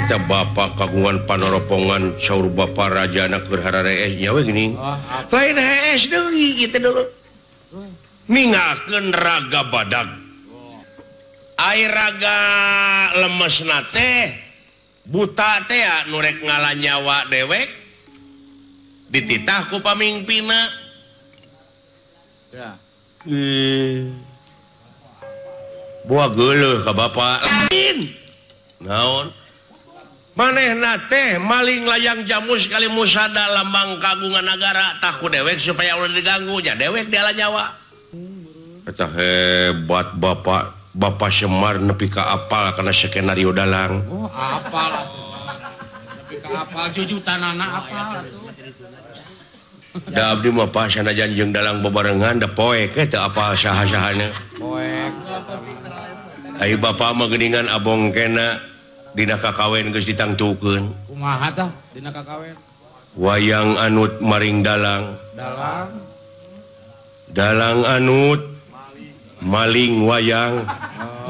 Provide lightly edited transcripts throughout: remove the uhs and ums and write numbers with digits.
eta bapak kagungan panoropongan saur bapak rajana keur hararees nya we geuning lain hees deui kitu dulu ningakeun raga badag ai raga lemesna teh buta teh nu rek ngalah nyawa dewek dititah ku pamingpina ya buah geuleuh ka bapak lain naon manehna teh maling layang jamu sekali musada lambang kagungan negara tak ku dewek supaya ulah diganggu nya dewek dialah nyawa eta hebat bapak Semar nepi ka apal kana skenario dalang apal nepi ka apal jujutanana apal da abdi mah pas sanajan jeung dalang bebarengan da poek teh apa saha-sahana poek ai bapak mah geuningan abong kena dina kakawen geus ditangtukeun kumaha tah dina kakawen wayang anut maring dalang anut maling wayang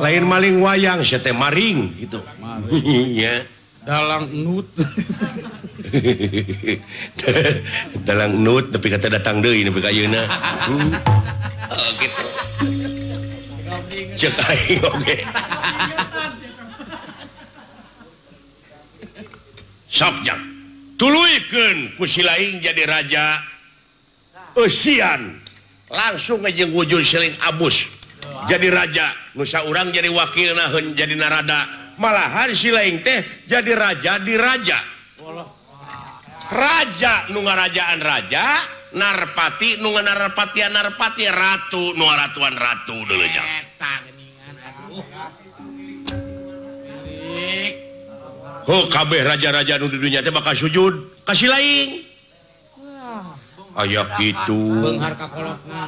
lain maling wayang sia teh maring gitu nya dalang nut dalang nut tapi kata datang deui nepi ka ayeuna gitu cek aing oge sok jak tuluikeun ku si laing jadi raja eusian langsung jeung wujud siling abus jadi raja nusa urang jadi wakilna jadi narada malahan si laing teh jadi raja di raja raja nu ngarajaan raja narpati nu ngarepatian narpati ratu nu ratuan ratu deuleu jak eta geuningan aduh oh kabeh raja-raja nu di dunya teh bakal sujud ka si laing aya kitu beunghar ka kolotna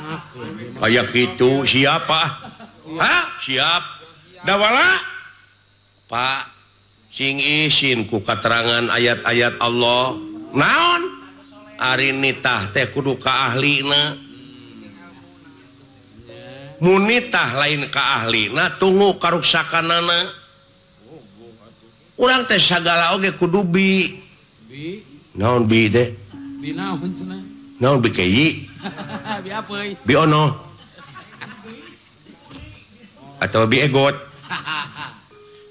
aya kitu siapa siap dawala Pak sing isin ku katerangan ayat-ayat Allah naon ari nitah teh kudu ka ahlina mun nitah lain ka ahlina tunggu karuksakanana urang teh sagala oge kudu bi naon bi teh bi naon cenah naon bi kei bi apeuy bi ono atau bi egot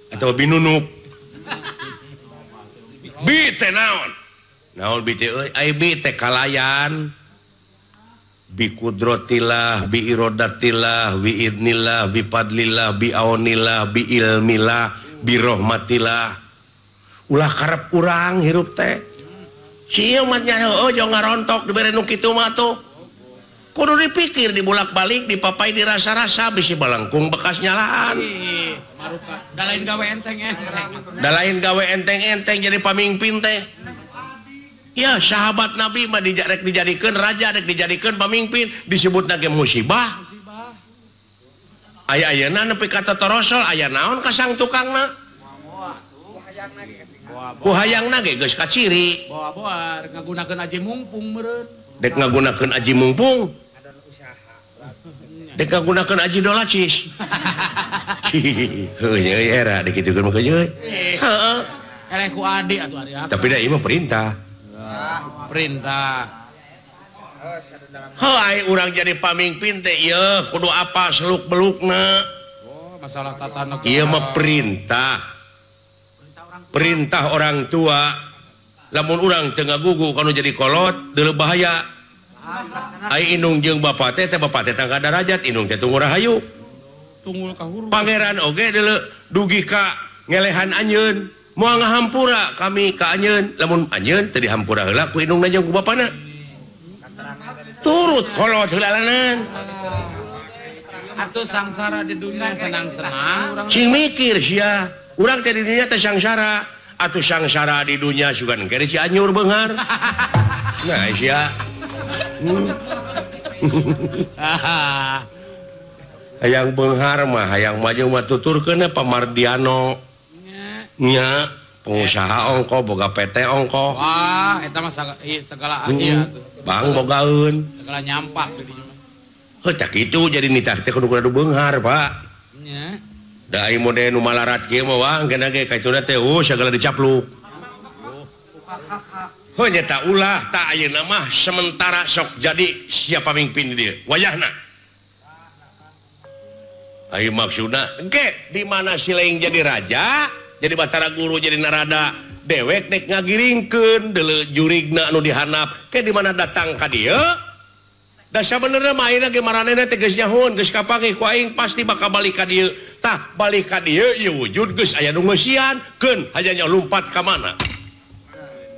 atau bi nunuk bi teh naon naon bi teh euy ai bi teh kalayan bi kudratillah bi iradatillah bi idnillah bi fadlillah bi aunillah bi ilmillah bi rahmatillah ulah karep urang hirup teh si ieu mah nya ojo ngarontok dibere nu kitu mah tuh kudu dipikir dibulak-balik dipapai dirasa-rasa bisi balangkung bekas nyalaan da lain gawe enteng-enteng jadi pamingpin teh ya sahabat Nabi mah rek dijadikeun raja rek dijadikeun pamingpin disebutna ge musibah aya ayeuna nepi ka totorosol aya naon ka sang tukangna ku hayangna ge geus kaciri boa-boa ngagunakeun aji mumpung meureun dek ngagunakeun aji mumpung dek ngagunakeun aji dolacis heuh era dek kitu mah heeh eleh ku adi atuh ari tapi da ieu mah perintah heuh urang jadi pamingpin teh ieu kudu apa seluk-belukna masalah tata negara ieu mah perintah orang tua lamun urang teu ngagugu kanu jadi kolot deuleu bahaya ai indung jeung bapa teh bapak teh tangga darajat indung teh tunggu rahayu tunggul kahuru pangeran oge deuleu dugi ka ngelehan anjeun moal ngahampura kami ka anjeun lamun anjeun teu dihampura heula ku indungna jeung ku bapana turut kolot heulalanan atuh sangsara di dunia senang-senang urang sing mikir sia urang teh di dunia teh sangsara atuh sangsara di dunia sugan kere si anyur beunghar nah sia hayang beunghar mah hayang maju mah tuturkeun Pamardiano nya pengusaha ongko boga PT ongko wah eta mah segala aya tuh bang bogaeun segala nyampah teh di heuh tak kitu jadi nitah teh kudu beunghar Pak nya da ai mode nu malarat kieu mah wah engkeuna ge kaituna teh sagala dicapluk heunya tak ulah tak ayeuna mah sementara sok jadi siapa pamimpin di dieu wayahna ai maksudna engke di mana si laing jadi raja jadi Batara Guru jadi narada dewek dek ngagiringkeun deuleu jurigna anu dihanap ke di mana datang ka dieu da sabenerna mah ayeuna ge maranehna teh geus nyahun geus kapanggih ku aing pasti bakal balik ka dieu tah balik ka dieu ieu wujud geus aya nu ngeusian keun hajanya lompat ka mana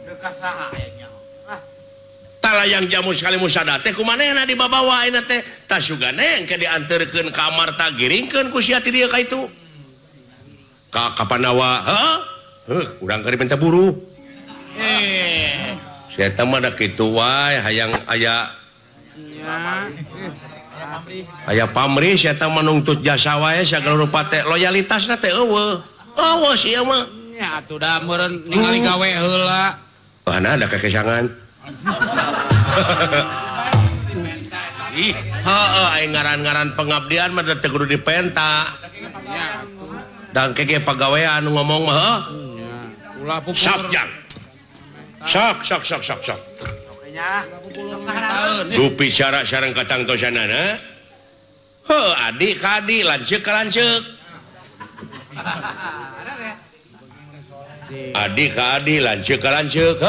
deuk saha aya nya talayang jamu sekali musada teh kumanehna dibabawa ayeuna teh tah sugane engke dianterkeun ka kamar tah giringkeun ku sia ti dieu ka itu ka kapanawa urang keur minta buru sia teh mah da kitu wae hayang aya pamrih sia teh menuntut jasa wae sagala rupa teh loyalitasna teh eueuh sia mah nya atuh da meureun ningali gawe heula mana ada kekesangan ih heuh aya ngaran-ngaran pengabdian mah teh kudu dipenta dan kege pagawean anu ngomong mah ulah pupur sok nya tu bicara sareng katangtosanana adik ka adik lanceuk ka lanceuk adik ka adik lanceuk ka lanceuk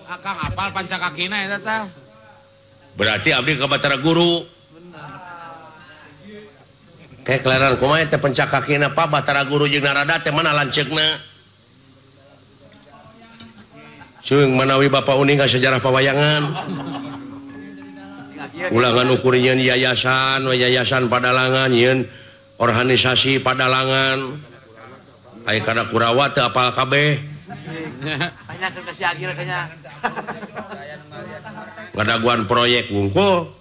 akang apal pancakakina eta tah berarti abdi ka Batara Guru kayak kelaran kumaha teh pencakakina Pak Batara Guru jeung narada teh mana lanceukna Suing manawi Bapak uning ka sejarah pawayangan ulangan ukur nyeun yayasan Padalangan nyeun organisasi Padalangan aya kana Kurawa teu apal kabeh tanyakeun ka si Agil kanya ngadaguan proyek wungkul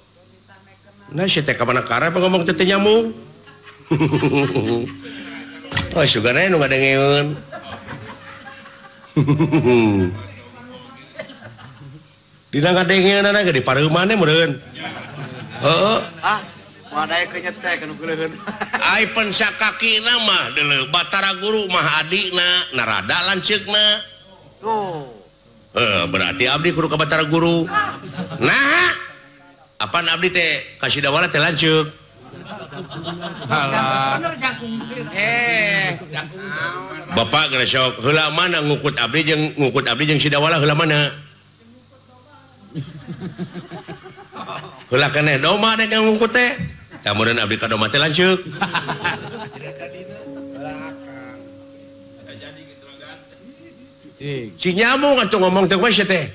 nah si teh ka mana karep ngomong teh nyambung oh sugana nu ngadengeun dina ngadengeun ana ge di pareuman meureun heeh moal daya kenyete kana geuleun ai pensakakina mah deuleu Batara Guru mah adikna narada lanceukna tuh berarti abdi kudu ka Batara Guru nah apaan abdi teh ka Sidawala teh lanceuk Bapak geus sok heula mana ngukut abdi jeung Sidawala heula mana heula keneh doma dek ngukut teh tah meureun abdi ka doma teh lanceuk si nyamung atuh ngomong teh mah teh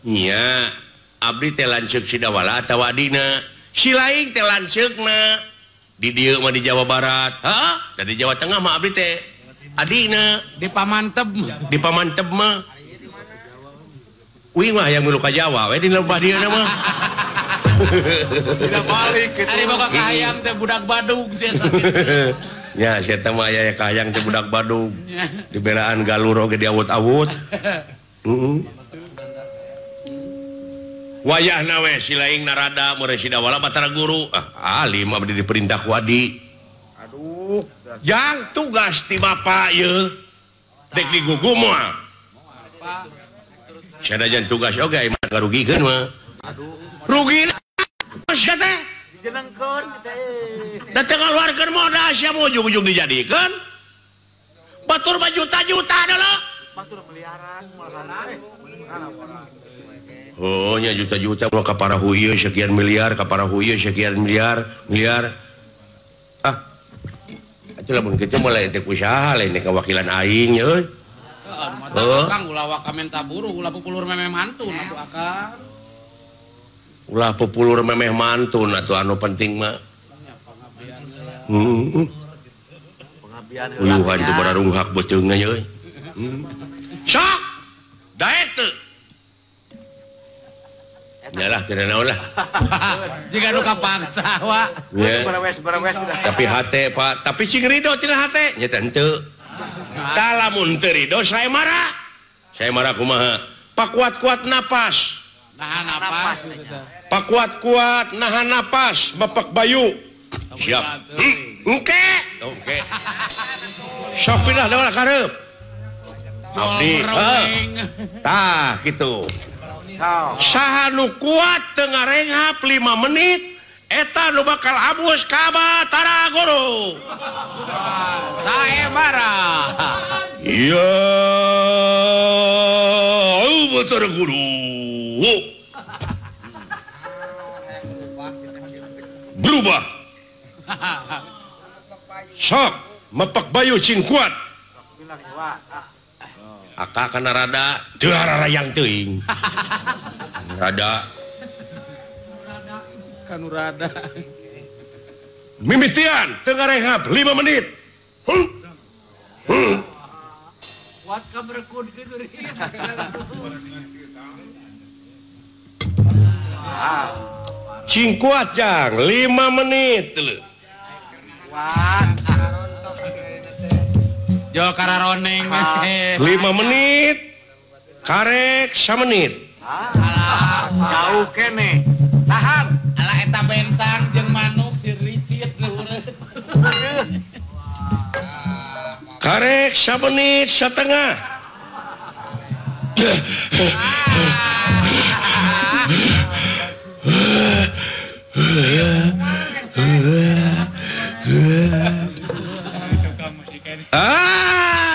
nya abdi teh lanceuk Sidawala atawa adina si laing teh lanceukna di dieu mah di Jawa Barat da di Jawa Tengah mah abdi teh adina di Pamanteb mah uing mah yang milu ka Jawa we di lembah dieu mah tidak balik gitu ari boga kahayang teh budak Badung sia tah nya sia teh mah aya kahayang teh budak Badung dibelaan galur oge diawut-awut wayahna we si laing narada meureun Sidawala Batara Guru alim abdi diperintah ku adi aduh jang tugas ti Bapak ieu dek digugu moal sadajan tugas oge aya mah garugikeun mah aduh rugina sia teh dijenengkeun teh da teu ngaluarkeun modal sia mau ujug-ujug dijadikeun batur mah juta-juta adalah batur miliaran oh nya juta-juta mau ka parahu ieu sekian miliar ka parahu ieu sekian miliar atuh lamun kitu mah lain teh usaha lain kawakilan aing euy Akang ulah waka menta buru ulah pupulur memeh mantun atuh akang ulah pupulur memeh mantun atuh anu penting mah pengabdian uyuhan teu bararunghak beuteungna euy sok daek teu nyalah teu naon lah jika nu kapaksa wa beres tapi hate Pak tapi cing ridho tina hate nya teh henteu tah lamun teu ridho saya marah kumaha pakuat-kuat napas nahan napas pakuat-kuat nahan napas Bapak Bayu siap engke Oke. Sok pindah da kareup. Abdi. Tah kitu. Saha nu kuat teu ngarenghap 5 menit eta nu bakal abus ka Batara Guru. Saemara. Iya. Batara Guru. Berubah. Sok mepak bayu cing kuat. Aka kana rada teu hararayang teuing. Rada Kanu rada. mimitian teu ngarenghap 5 menit. Kuat ka berekun kitu ri. Cing kuat jang 5 menit teu. Kuat. Jol kararoneng. 5 menit karek 1 menit. Jauh kene. Tahan. Alah eta bentang jeung manuk si ricit Karek 1 menit setengah.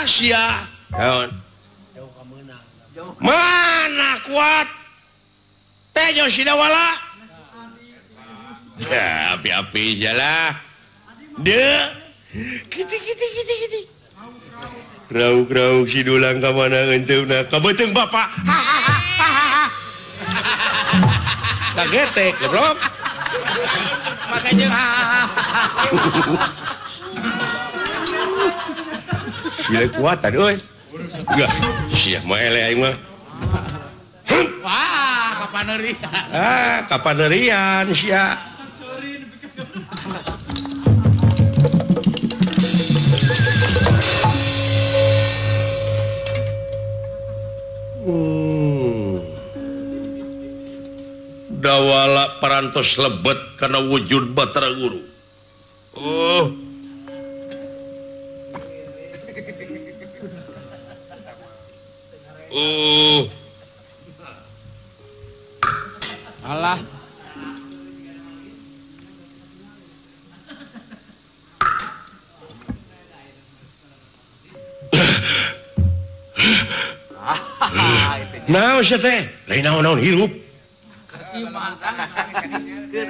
Sia. Mana kuat? Tejo sidawala. Ya, api-api jalah. Deh. Kiti. Rauk-rauk si dulang ka mana enteuna? Ka beuteung bapak. Kagetek, goblok. Make jeung Sia kuatan euy. Enggak, sia mah ele aing mah. wah kapaneureun. Kapanerian sia. Dawala parantos lebet karena wujud Batara Guru. Alah. Naon sia teh? Lain naon-naon hirup. Keun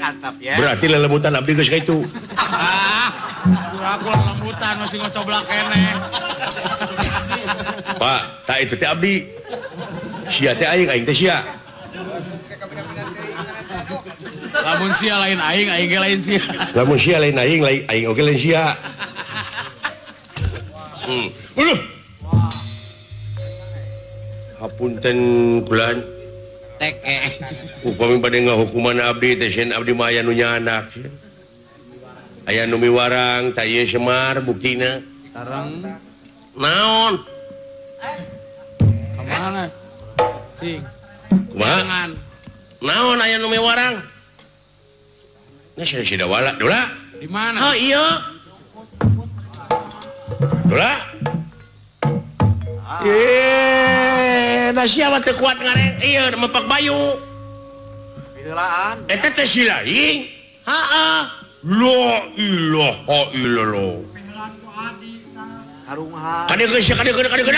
antap ya. Berarti lelemutan abdi geus ka itu. Aku lembutan masih ngocoblak kene. Pak, tak itu teh abdi. Sia teh aing teh sia. Lamun sia lain aing ge lain sia. Lamun sia lain aing oge lain sia. Uluh. Hapunten kulan. Teke. Upami bade ngahukuman abdi teh sen abdi mah aya nu nyanak. Aya nu miwarang tah ieu Semar buktina. Sareng Naon? ka mana? Cing. Kumaha? Jangan. Naon aya nu miwarang? Nah sida wala, Dula. Di mana? Oh iya. Dula. Da siapa teu kuat ngareng ieu mepak bayu. Beulaan. Eta teh si lain. Heeh. La ilaha illallah. Karungan. Kadeu.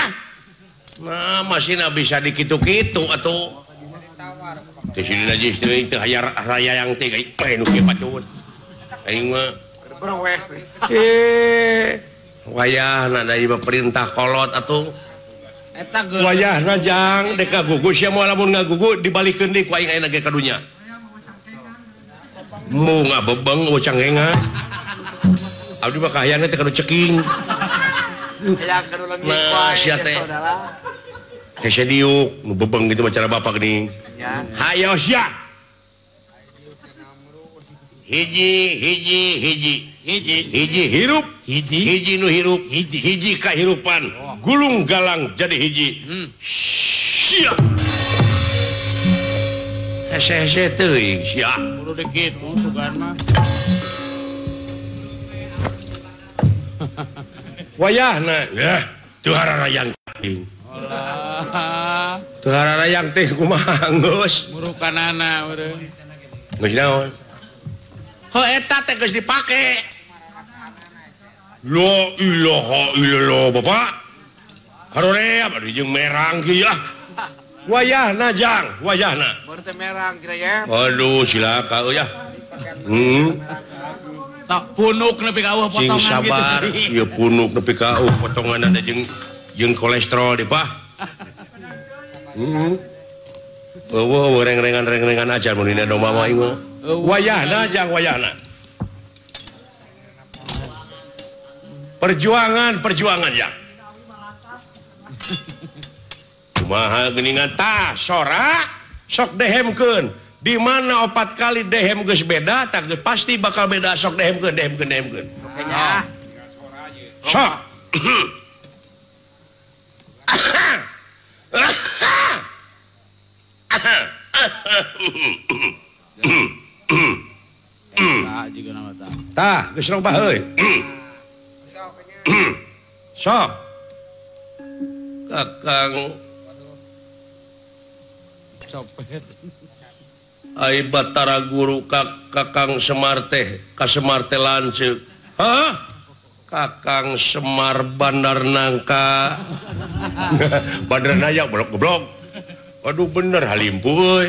Nah, masih bisa dikitu-kitu atuh. Teh sini najis teh hayar raya yang teh nu kieu pacun. Aing mah Berwes. wayahna da ieu perintah kolot atuh. Eta geus. Wayahna jang dek ngagugu sia moal lamun ngagugu dibalikeun deui ku aing ayeuna ge kadunya. Mu ngabebeng canggengan. Abdi mah kahayana teh kanu ceking. Ya kadulang Nah, sia teh. Kese diuk nu bebeng gitu cara bapak geuning. Ya. Hayo sia. Hiji hirup, hiji nu hirup, hiji kahirupan. Gulung galang jadi hiji. Sia. Hese teuing sia. Kudu dikitu sugan mah. wayahna ya tuhara rayang ting tuhara rayang teh kumaha geus murukanana urang geus naon heuh eta teh geus dipake la ilaha illallah bapak harorea bari jeung merang kieu ah wayahna jang wayahna baru teh merang kira ya aduh silaka euy ya tak punuk nepi ka sing potongan sabar gitu ieu punuk nepi ka potongan ada jeung kolesterol di pah reng-rengan aja mun dina domba mah ieu wayahna jang wayahna perjuangan jang kumaha geuningan tah sora sok dehemkeun di mana 4 kali dehem geus beda tak pasti bakal beda sok dehemkeun kayaknya sok juga nama tah tah geus robah euy sok kakang copet ai batara guru kakang Semar teh ka Semar teh lanceuk hah kakang Semar Bandar Nangka Bandar Naya goblok waduh bener halimpu euy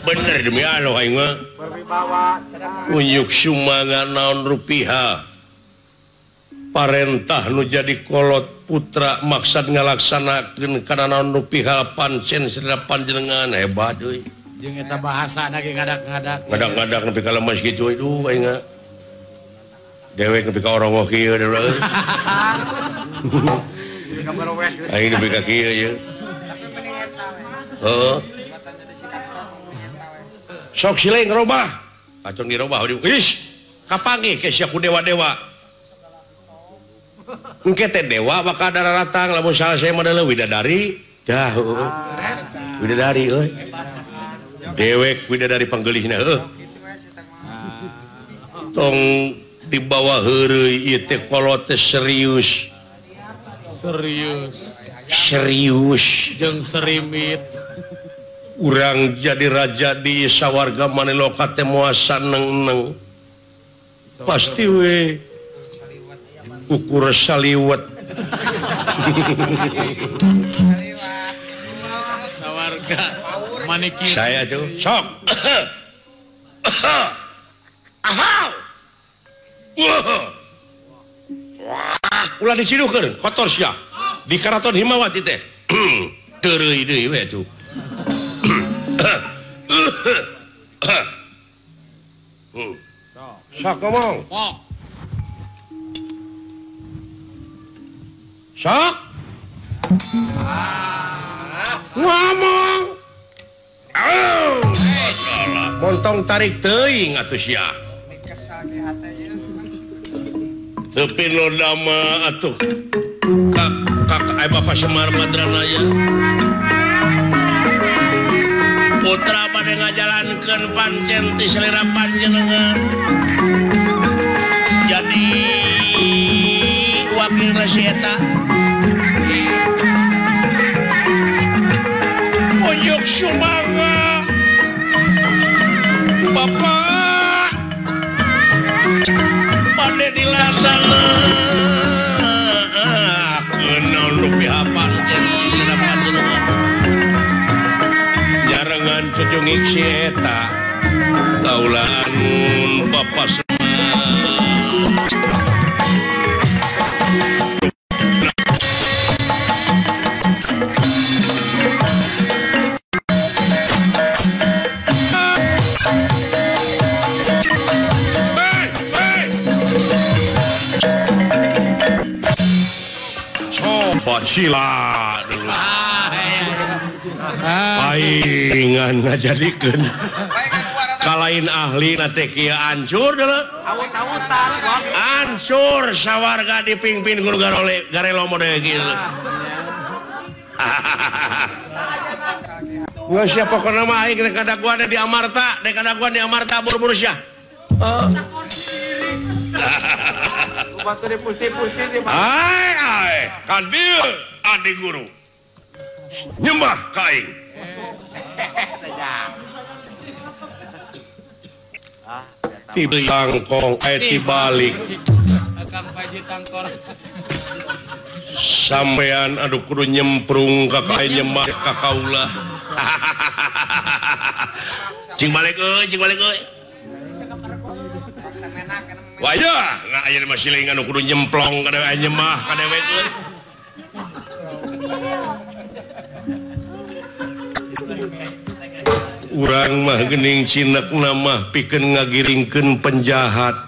bener demi Allah aing mah berwibawa unyuk sumanga naon rupiah parentah nu jadi kolot putra maksad ngalaksanakeun kana naon rupiah pancen sadaya panjenengan hebat euy jeung eta bahasana ge ngadak-ngadak nepi ka lemes kitu aduh aing dewek nepi ka orongoh kieu euy jadi kabar wes aing nepi ka kieu ye heeh sok sileng robah acung dirobah ish kapanggih ke sia ku dewa-dewa engke teh dewa bakal dararatang lamun salah saya mah widadari dah widadari euy dewek widadari panggeulihna tong dibawa heureuy ieu teh kolot teh serius jeung serimit urang jadi raja di sawarga Maneloka teh moal saneng-neng pasti we ukur saliwet sawarga manikir saya tuh sok ulah dicidukeun kotor sia di Karaton Himawati teh teureui deui we tuh sok ngomong sok ngomong montong tarik teuing atuh sia tepi lodama atuh kak Bapak Semar Madranaya putra pada ngajalankeun pancen ti selera panjenengan jadi wakil rasieta ujuk sumanga Bapak pada dilaksana kenal rupiah pancen selera panjenengan jarangan cucungik si eta kaulanun Bapak Semar Sila dulu paingan ngajadikeun kalain ahli na teh kieu hancur deuleu awut-awutan hancur sawarga dipingpin guru garelo model kieu geus sia pokona mah aing rek kadaguan di Amarta buru-buru sia batu dipusti-pusti di mana? Ai, kan dieu adi guru. Nyembah kaing. Tibangkong tibalik. Kang Paji Tangkor. Sampean aduh kudu nyemprung ka kae nyembah ka kaula. Cing balik euy. Wah ya, nah aya mah siling anu kudu nyemplong ka dewe nyembah ka dewe euy. Urang mah geuning cinekna mah pikeun ngagiringkeun penjahat.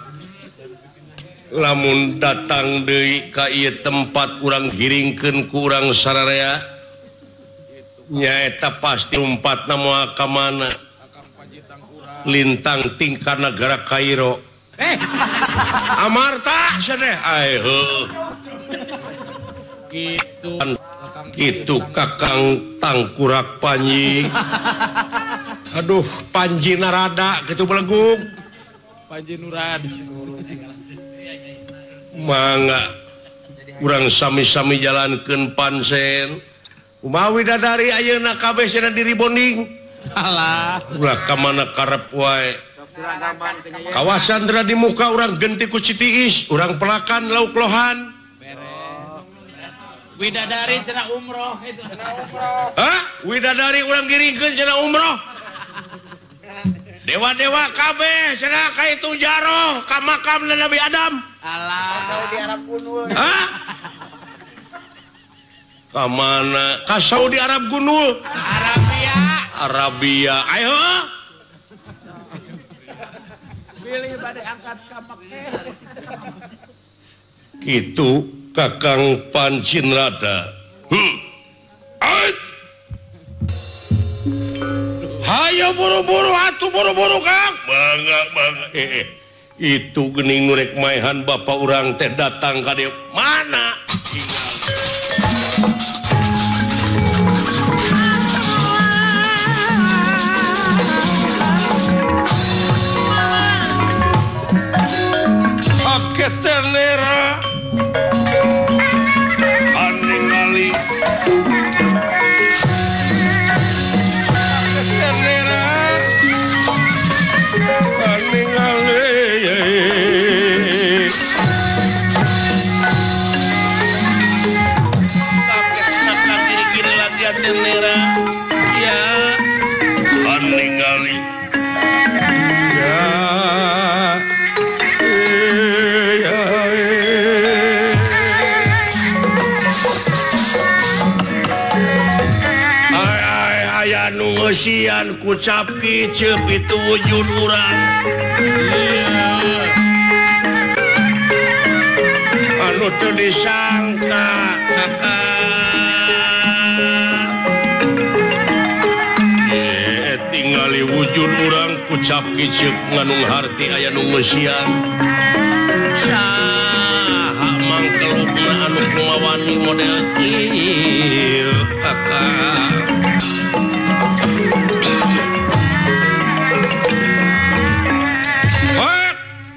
Lamun datang deui ka ieu tempat urang giringkeun ku urang sararea nyaeta pasti umpatna moal ka mana lintang tingkah negara Kairo Amarta cenah gitu Kakang Tangkurak Panji. Aduh Panji narada gitu beleguk Panji Nurad. mangga urang sami-sami jalankeun pansen kumaha widadari ayeuna kabeh cenah diri bonding Alah ulah ka mana karep wae kawasan dera di muka urang genti ku Citiis urang pelakan lauk lohan beres. Widadari cenah umroh itu. hah widadari urang giringkeun cenah umroh dewa-dewa kabeh cenah ka itu jaroh ka makam Nabi Adam. Alah Saudi Arab Gunul. Hah? Ka mana? Ka Saudi Arab Gunul. Arabia. Ayo. Pilih bade angkat ka Mekah. Kitu Kakang Pancinrada. Ait. Hayo buru-buru atuh buru-buru Kang. Bangga. Itu geuning nu rek maehan bapak urang teh datang ka dieu mana aketenera aningali aketenera aningali tenera ya aningali ya aya nu ngeusian ku capki ceup itu wujud urang anu teu disangka Kakak tingali wujud urang kucap kicip nganung harti aya nu ngeusian saha mangkelupna anu kumawani model kieu Kakak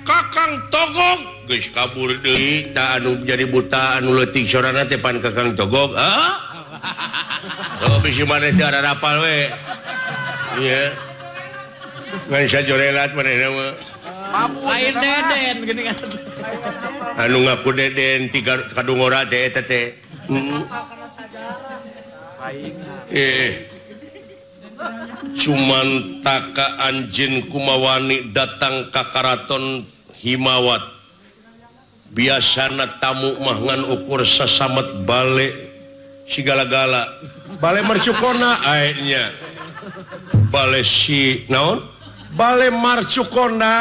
Kakang Togog geus kabur deui ta anu jadi buta anu leutik sorana teh pan Kakang Togog bisi maneh teh ada rapal we iya ngan sajorelat manehna mah Lain deden gini kan. anu ngaku deden tiga kadungora teh eta teh cuman taka anjeun kumawani datang ka karaton Himawat biasana tamu mah ngan ukur sasamet bale sigala-gala bale marcukona aenya bale si naon bale marcukona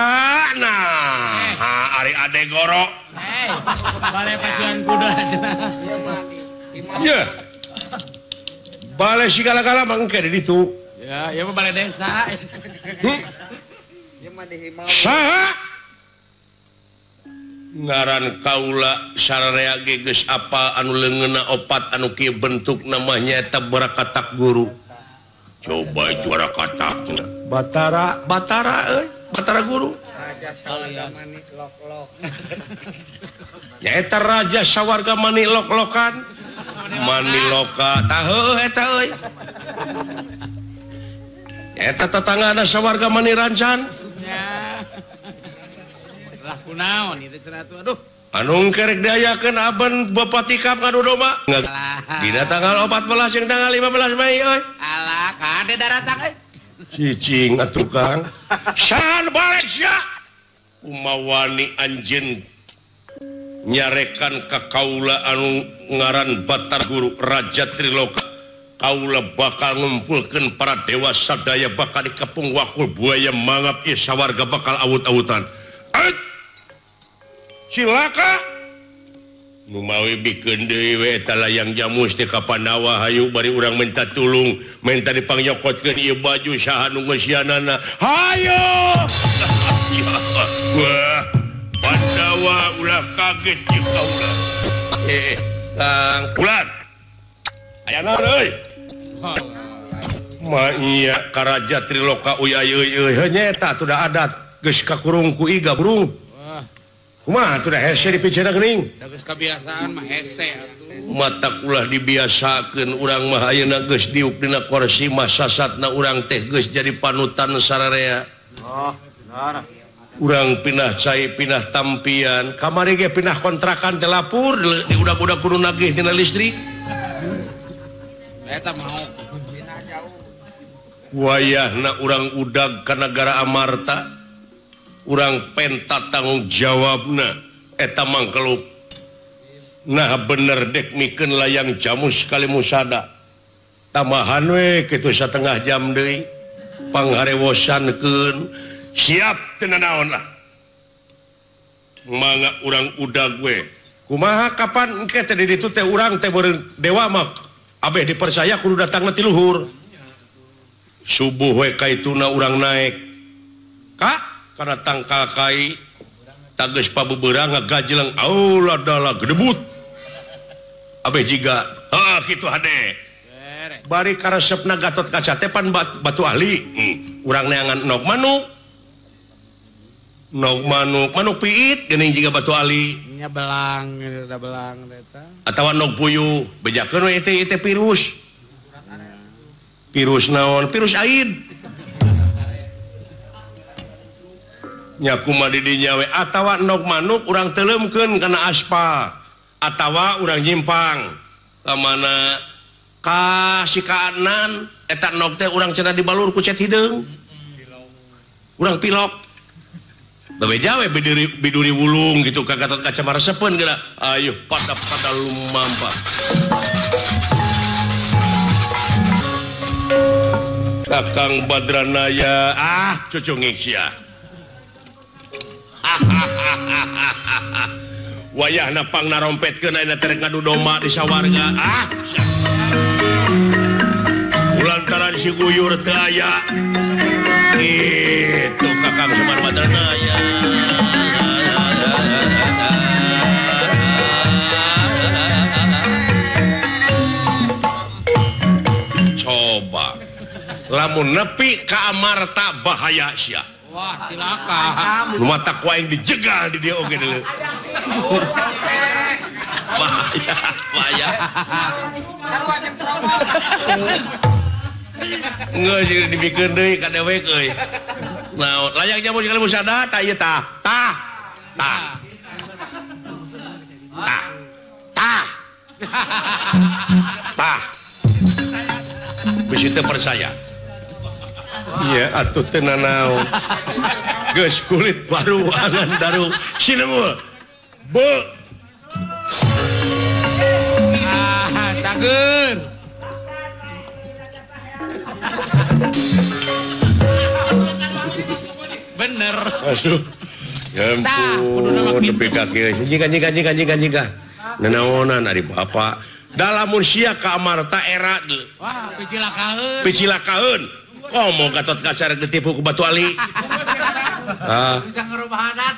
nah ari ade goro Balai pacuan kuda cenah. ya bale sigala-gala mah engke di ditu Ya, ya mah balai desa. saha ngaran kaula sararea geus apa anu leungeunna opat anu kieu bentuk namanya eta barakatak guru coba itu barakatakna batara euy batara guru Raja Sawarga Mani lok-lok. Nyaeta Raja Sawarga Mani lok-lokan. Mani loka tahu eta euy. Eta tetanggana Sawarga Mani Rancan. Ya. Lah kunaon ieu cenah tuh aduh. Anu kerek diayakeun aben Bupati Kap ngadu domba. Dina tanggal 14 jeung tanggal 15 Mei euy. Alah kade daratang euy. Cicing atuh Kang. Sahan balik sia. Umawani anjeun nyarekan ka kaula anu ngaran Batar Guru Raja Triloka. Kaula bakal ngumpulkeun para dewa sadaya bakal dikepung wakul buaya mangap ieu sawarga bakal awut-awutan. Cilaka nu mawi bikeun deui we eta layang jamus teh ka Pandawa hayu bari urang minta tulung minta dipangyokotkeun ieu baju saha nu ngeusianana hayo. Wah Pandawa ulah kaget jeung kaula. Kang Pulat aya naon euy? Ma iya ka Raja Triloka uy euy nyeta teu da adat geus kakurung ku iga burung. Kumaha teu da hese dipicena geuning? Da geus kabiasaan mah hese atuh. Matak ulah dibiasakeun urang mah ayeuna geus diuk dina kursi mah sasatna urang teh geus jadi panutan sararea. Oh, benar. Urang pindah cai pindah tampian kamari ge pindah kontrakan teh lapur di udag-udag kudu nagih tina listrik. Eta mau Pindah jauh. Wayahna urang udag ka nagara Amarta. Urang penta tanggung jawabna eta mangkelup. Nah bener dek mikeun layang jamus kali musada. Tambahan we kitu satengah jam deui. Pangharewosankeun siap teu naon lah. Mangga urang udag we. Kumaha kapan engke teh di ditu teh urang teh beureun dewa mah abeh dipercaya kudu datangna ti luhur. Subuh we kaituna urang naik. Kak karena tangkal kai tages pabeberang ngagajleng aula dala gedebut abeh jiga kitu hade bari karesepna Gatot Kaca teh pan batu ahli urang neangan nog manuk piit geuning jiga batu ahli nya belang da belang eta atawa nog puyuh bejakeun we teh virus naon virus aid nyakuma di dinya we atawa nog manuk urang teuleumkeun kana aspal atawa urang nyimpang ka mana ka sikaanan eta nog teh urang cenah dibalur ku cet hideung urang pilok babeja we biduri wulung gitu ka Gatot Kaca maresepeun geura ayo pada lumampa Kakang Badranaya cucunging sia wayahna pang narompetkeun ayeuna terek ngadu domba di sawarga lantaran si guyur teu aya kitu Kakang Semar Badranaya coba lamun nepi ka Amarta bahaya sia. wah cilaka nu mata kuaing dijegal di dia oge deuleu bahaya geus dibikeun deui ka dewek euy naon layang jamu jeung musada tah ieu tah bisi teu percaya iya atuh teu nanaon geus kulit baru angan daru sinengul be cager bener asuh ampun tepi ka kieu jika nanaonan ari bapak dalamun sia ka Amarta era wah picilakaeun ngomong Gatot Kaca rek ditipu ku batu ali Bisa ngerubah adat.